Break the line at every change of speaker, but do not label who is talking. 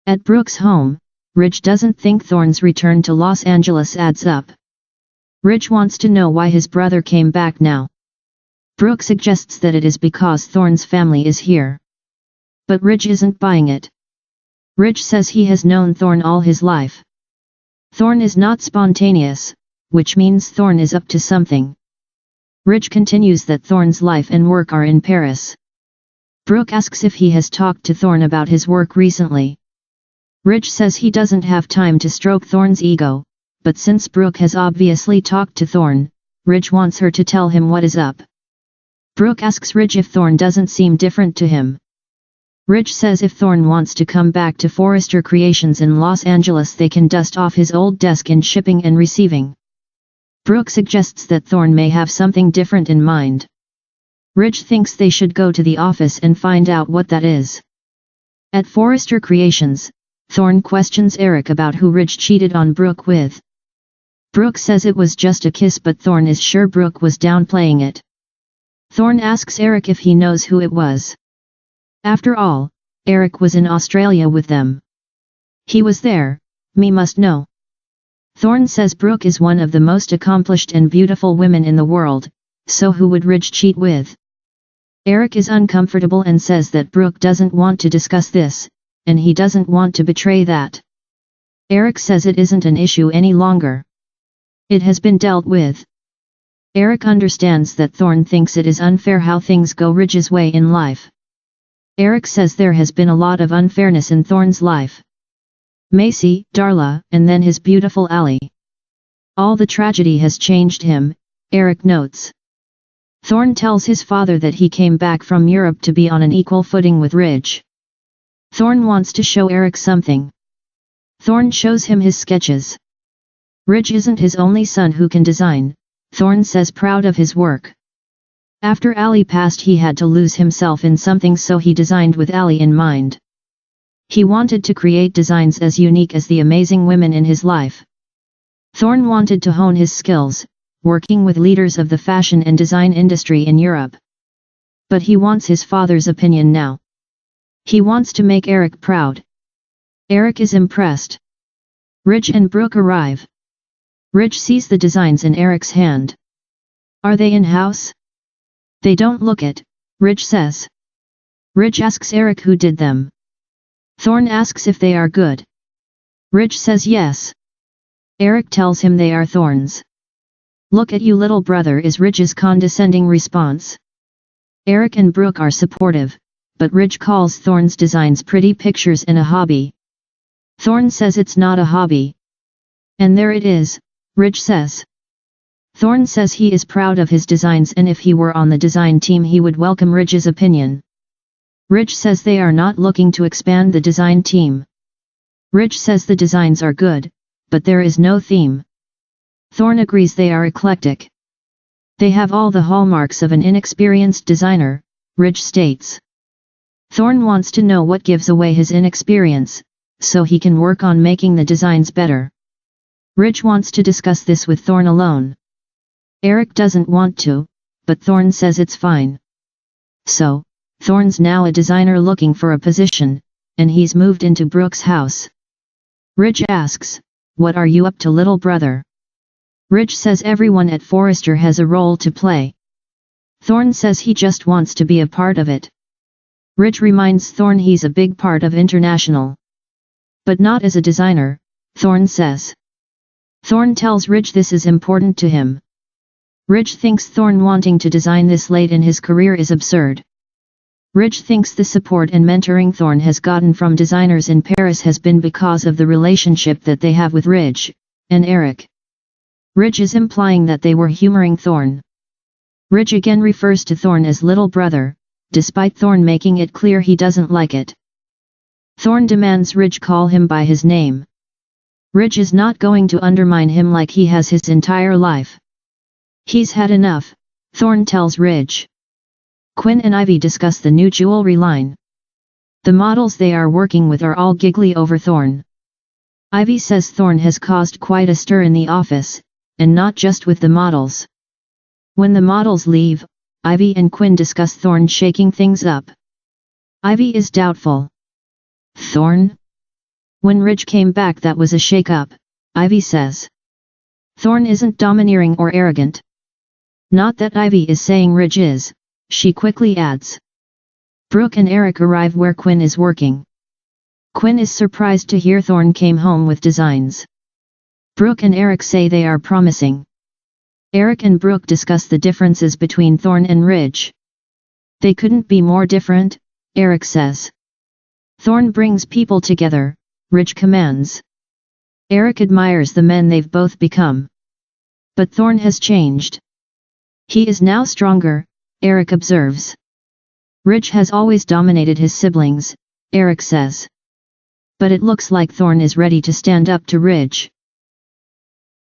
At Brooke's home, Ridge doesn't think Thorne's return to Los Angeles adds up. Ridge wants to know why his brother came back now. Brooke suggests that it is because Thorne's family is here. But Ridge isn't buying it. Ridge says he has known Thorne all his life. Thorne is not spontaneous, which means Thorne is up to something. Ridge continues that Thorne's life and work are in Paris. Brooke asks if he has talked to Thorne about his work recently. Ridge says he doesn't have time to stroke Thorne's ego, but since Brooke has obviously talked to Thorne, Ridge wants her to tell him what is up. Brooke asks Ridge if Thorne doesn't seem different to him. Ridge says if Thorne wants to come back to Forrester Creations in Los Angeles they can dust off his old desk in shipping and receiving. Brooke suggests that Thorne may have something different in mind. Ridge thinks they should go to the office and find out what that is. At Forrester Creations, Thorne questions Eric about who Ridge cheated on Brooke with. Brooke says it was just a kiss, but Thorne is sure Brooke was downplaying it. Thorne asks Eric if he knows who it was. After all, Eric was in Australia with them. He was there, me must know. Thorne says Brooke is one of the most accomplished and beautiful women in the world, so who would Ridge cheat with? Eric is uncomfortable and says that Brooke doesn't want to discuss this, and he doesn't want to betray that. Eric says it isn't an issue any longer. It has been dealt with. Eric understands that Thorne thinks it is unfair how things go Ridge's way in life. Eric says there has been a lot of unfairness in Thorne's life. Macy, Darla, and then his beautiful Allie. All the tragedy has changed him, Eric notes. Thorne tells his father that he came back from Europe to be on an equal footing with Ridge. Thorne wants to show Eric something. Thorne shows him his sketches. Ridge isn't his only son who can design, Thorne says, proud of his work. After Allie passed he had to lose himself in something, so he designed with Allie in mind. He wanted to create designs as unique as the amazing women in his life. Thorne wanted to hone his skills, working with leaders of the fashion and design industry in Europe. But he wants his father's opinion now. He wants to make Eric proud. Eric is impressed. Ridge and Brooke arrive. Ridge sees the designs in Eric's hand. Are they in-house? They don't look it, Ridge says. Ridge asks Eric who did them. Thorne asks if they are good. Ridge says yes. Eric tells him they are Thorne's. Look at you, little brother, is Ridge's condescending response. Eric and Brooke are supportive, but Ridge calls Thorne's designs pretty pictures and a hobby. Thorne says it's not a hobby. And there it is, Ridge says. Thorne says he is proud of his designs, and if he were on the design team he would welcome Ridge's opinion. Ridge says they are not looking to expand the design team. Ridge says the designs are good, but there is no theme. Thorne agrees they are eclectic. They have all the hallmarks of an inexperienced designer, Ridge states. Thorne wants to know what gives away his inexperience, so he can work on making the designs better. Ridge wants to discuss this with Thorne alone. Eric doesn't want to, but Thorne says it's fine. So, Thorne's now a designer looking for a position, and he's moved into Brooke's house. Ridge asks, "What are you up to, little brother?" Ridge says everyone at Forrester has a role to play. Thorne says he just wants to be a part of it. Ridge reminds Thorne he's a big part of International. But not as a designer, Thorne says. Thorne tells Ridge this is important to him. Ridge thinks Thorne wanting to design this late in his career is absurd. Ridge thinks the support and mentoring Thorne has gotten from designers in Paris has been because of the relationship that they have with Ridge and Eric. Ridge is implying that they were humoring Thorne. Ridge again refers to Thorne as little brother, despite Thorne making it clear he doesn't like it. Thorne demands Ridge call him by his name. Ridge is not going to undermine him like he has his entire life. He's had enough, Thorne tells Ridge. Quinn and Ivy discuss the new jewelry line. The models they are working with are all giggly over Thorne. Ivy says Thorne has caused quite a stir in the office, and not just with the models. When the models leave, Ivy and Quinn discuss Thorne shaking things up. Ivy is doubtful. Thorne? When Ridge came back, that was a shake-up, Ivy says. Thorn isn't domineering or arrogant. Not that Ivy is saying Ridge is, she quickly adds. Brooke and Eric arrive where Quinn is working. Quinn is surprised to hear Thorn came home with designs. Brooke and Eric say they are promising. Eric and Brooke discuss the differences between Thorn and Ridge. They couldn't be more different, Eric says. Thorn brings people together, Ridge commands. Eric admires the men they've both become. But Thorn has changed. He is now stronger, Eric observes. Ridge has always dominated his siblings, Eric says. But it looks like Thorn is ready to stand up to Ridge.